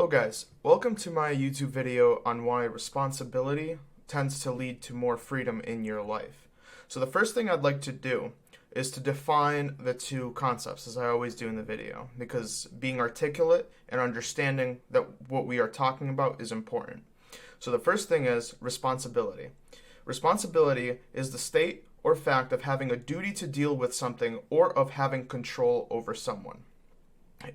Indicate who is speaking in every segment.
Speaker 1: Hello guys, welcome to my YouTube video on why responsibility tends to lead to more freedom in your life. So the first thing I'd like to do is to define the two concepts, as I always do in the video, because being articulate and understanding that what we are talking about is important. So the first thing is responsibility. Responsibility is the state or fact of having a duty to deal with something or of having control over someone.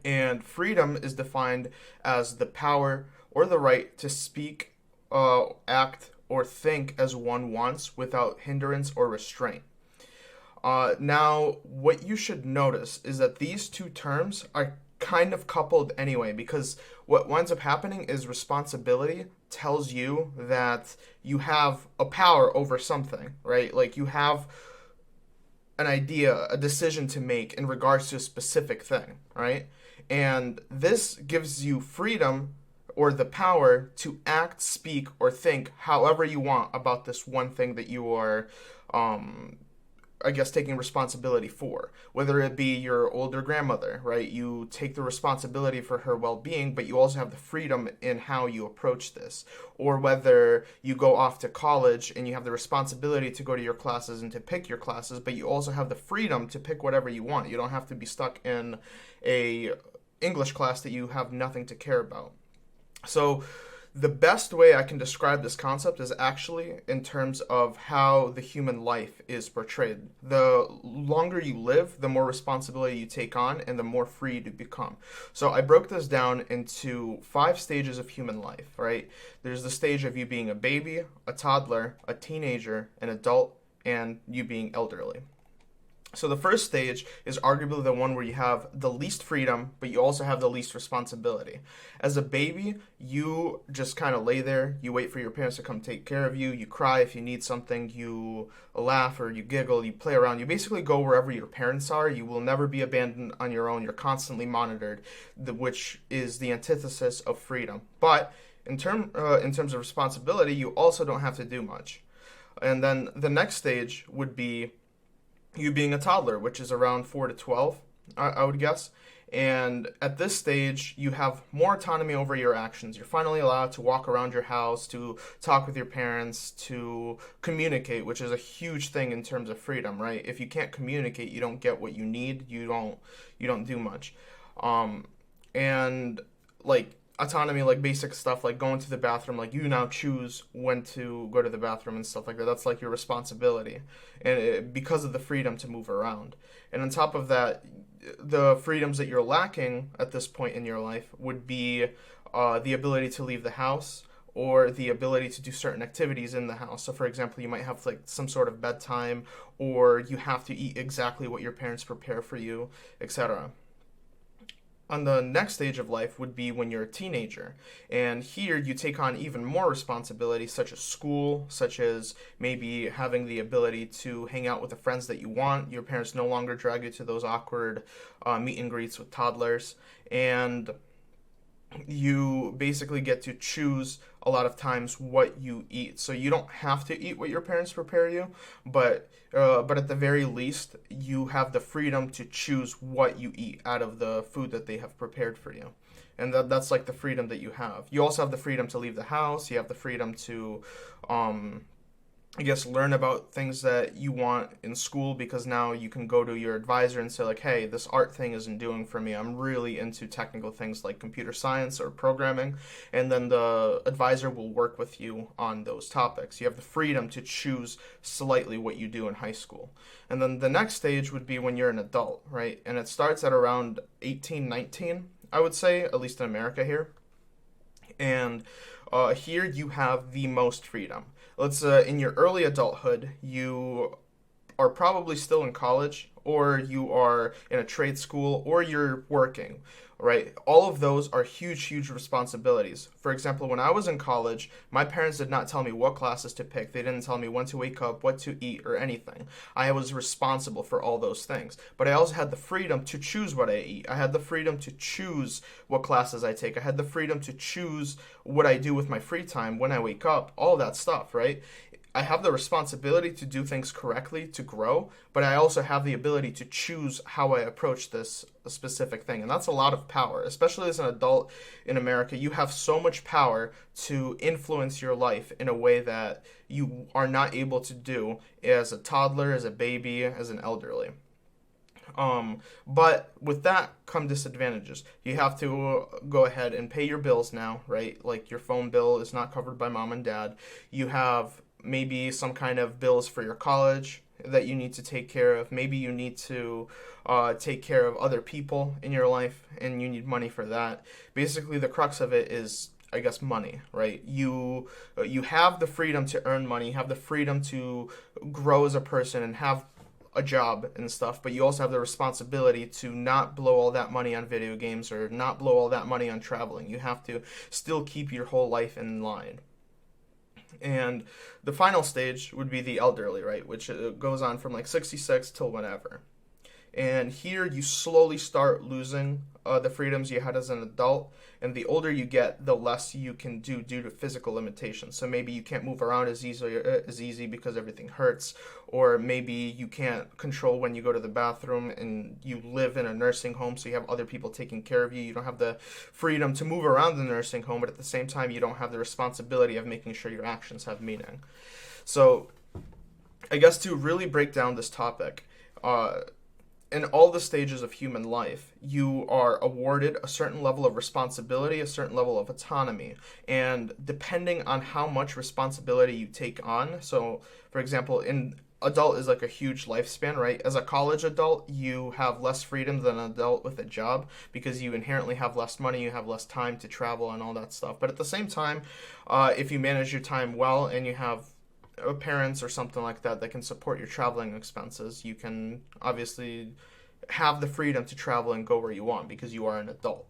Speaker 1: And freedom is defined as the power or the right to speak, act, or think as one wants without hindrance or restraint. Now, what you should notice is that these two terms are kind of coupled anyway, because what winds up happening is responsibility tells you that you have a power over something, right? Like you have an idea, a decision to make in regards to a specific thing, right? And this gives you freedom or the power to act, speak, or think however you want about this one thing that you are, taking responsibility for. Whether it be your older grandmother, right? You take the responsibility for her well-being, but you also have the freedom in how you approach this. Or whether you go off to college and you have the responsibility to go to your classes and to pick your classes, but you also have the freedom to pick whatever you want. You don't have to be stuck in a English class that you have nothing to care about. So the best way I can describe this concept is actually in terms of how the human life is portrayed. The longer you live, the more responsibility you take on and the more free you become. So I broke this down into 5 stages of human life, right? There's the stage of you being a baby, a toddler, a teenager, an adult, and you being elderly. So the first stage is arguably the one where you have the least freedom, but you also have the least responsibility. As a baby, you just kind of lay there, you wait for your parents to come take care of you, you cry if you need something, you laugh or you giggle, you play around. You basically go wherever your parents are. You will never be abandoned on your own. You're constantly monitored, which is the antithesis of freedom. But in terms of responsibility, you also don't have to do much. And then the next stage would be you being a toddler, which is around 4 to 12, I would guess. And at this stage, you have more autonomy over your actions. You're finally allowed to walk around your house, to talk with your parents, to communicate, which is a huge thing in terms of freedom, right? If you can't communicate, you don't get what you need. You don't do much. And like autonomy, like basic stuff like going to the bathroom, like you now choose when to go to the bathroom and stuff like that. That's like your responsibility, and because of the freedom to move around. And on top of that, the freedoms that you're lacking at this point in your life would be the ability to leave the house or the ability to do certain activities in the house. So for example, you might have like some sort of bedtime, or you have to eat exactly what your parents prepare for you, etc. On the next stage of life would be when you're a teenager. And here you take on even more responsibilities, such as school, such as maybe having the ability to hang out with the friends that you want. Your parents no longer drag you to those awkward meet and greets with toddlers. And you basically get to choose a lot of times what you eat. So you don't have to eat what your parents prepare you, but at the very least, you have the freedom to choose what you eat out of the food that they have prepared for you. And that's like the freedom that you have. You also have the freedom to leave the house. You have the freedom to learn about things that you want in school, because now you can go to your advisor and say like, hey, this art thing isn't doing for me. I'm really into technical things like computer science or programming. And then the advisor will work with you on those topics. You have the freedom to choose slightly what you do in high school. And then the next stage would be when you're an adult, right? And it starts at around 18, 19, I would say, at least in America here. And here you have the most freedom. Let's in your early adulthood, you are probably still in college, or you are in a trade school, or you're working, right? All of those are huge, huge responsibilities. For example, when I was in college, my parents did not tell me what classes to pick. They didn't tell me when to wake up, what to eat, or anything. I was responsible for all those things. But I also had the freedom to choose what I eat. I had the freedom to choose what classes I take. I had the freedom to choose what I do with my free time, when I wake up, all that stuff, right? I have the responsibility to do things correctly to grow, but I also have the ability to choose how I approach this specific thing. And that's a lot of power, especially as an adult in America. You have so much power to influence your life in a way that you are not able to do as a toddler, as a baby, as an elderly. But with that come disadvantages. You have to go ahead and pay your bills now, right? Like your phone bill is not covered by mom and dad. You have maybe some kind of bills for your college that you need to take care of. Maybe you need to take care of other people in your life and you need money for that. Basically, the crux of it is, I guess, money, right? You have the freedom to earn money, you have the freedom to grow as a person and have a job and stuff, but you also have the responsibility to not blow all that money on video games or not blow all that money on traveling. You have to still keep your whole life in line. And the final stage would be the elderly, right, which goes on from like 66 till whenever. And here you slowly start losing the freedoms you had as an adult. And the older you get, the less you can do due to physical limitations. So maybe you can't move around as easy because everything hurts. Or maybe you can't control when you go to the bathroom and you live in a nursing home, so you have other people taking care of you. You don't have the freedom to move around the nursing home, but at the same time, you don't have the responsibility of making sure your actions have meaning. So I guess to really break down this topic, in all the stages of human life, you are awarded a certain level of responsibility, a certain level of autonomy. And depending on how much responsibility you take on, so for example, in adult is like a huge lifespan, right? As a college adult, you have less freedom than an adult with a job because you inherently have less money, you have less time to travel and all that stuff. But at the same time, if you manage your time well and you have parents or something like that that can support your traveling expenses, you can obviously have the freedom to travel and go where you want because you are an adult.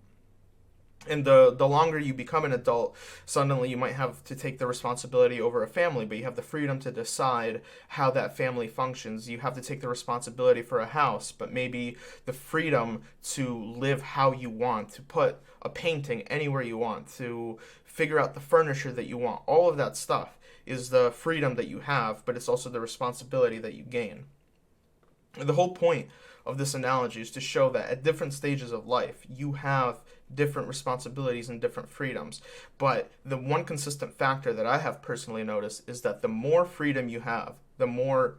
Speaker 1: And the longer you become an adult, suddenly you might have to take the responsibility over a family, but you have the freedom to decide how that family functions. You have to take the responsibility for a house, but maybe the freedom to live how you want, to put a painting anywhere you want, to figure out the furniture that you want. All of that stuff is the freedom that you have, but it's also the responsibility that you gain. The whole point of this analogy is to show that at different stages of life, you have different responsibilities and different freedoms. But the one consistent factor that I have personally noticed is that the more freedom you have, the more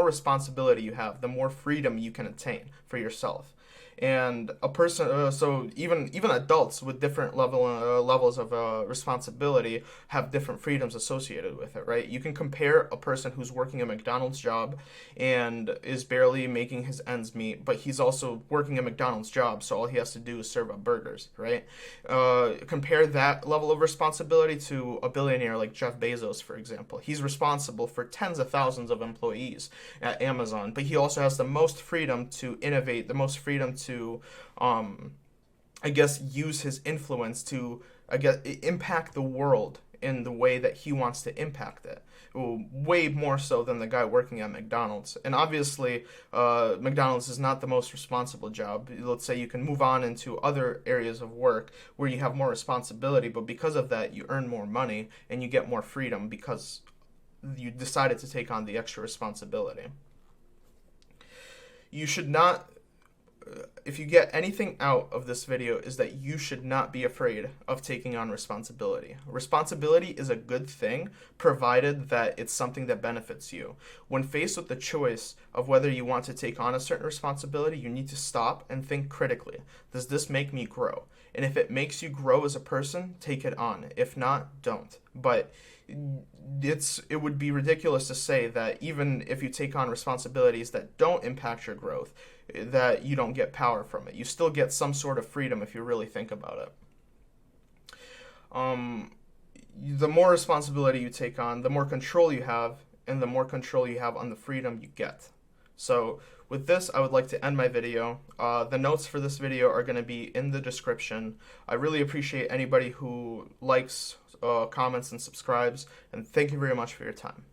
Speaker 1: responsibility you have, the more freedom you can attain for yourself. And a person, so even adults with different levels of responsibility have different freedoms associated with it, right? You can compare a person who's working a McDonald's job and is barely making his ends meet, but he's also working a McDonald's job, so all he has to do is serve up burgers, right? Compare that level of responsibility to a billionaire like Jeff Bezos, for example. He's responsible for tens of thousands of employees at Amazon, but he also has the most freedom to innovate, the most freedom to I guess use his influence to impact the world in the way that he wants to impact it, way more so than the guy working at McDonald's. And obviously McDonald's is not the most responsible job. Let's say you can move on into other areas of work where you have more responsibility, but because of that you earn more money and you get more freedom because you decided to take on the extra responsibility. You should not, if you get anything out of this video, is that you should not be afraid of taking on responsibility. Responsibility is a good thing, provided that it's something that benefits you. When faced with the choice of whether you want to take on a certain responsibility, you need to stop and think critically. Does this make me grow? And if it makes you grow as a person, take it on. If not, don't. But it would be ridiculous to say that even if you take on responsibilities that don't impact your growth, that you don't get power from it. You still get some sort of freedom if you really think about it. The more responsibility you take on, the more control you have, and the more control you have on the freedom you get. So with this, I would like to end my video. The notes for this video are going to be in the description. I really appreciate anybody who likes, comments, and subscribes, and thank you very much for your time.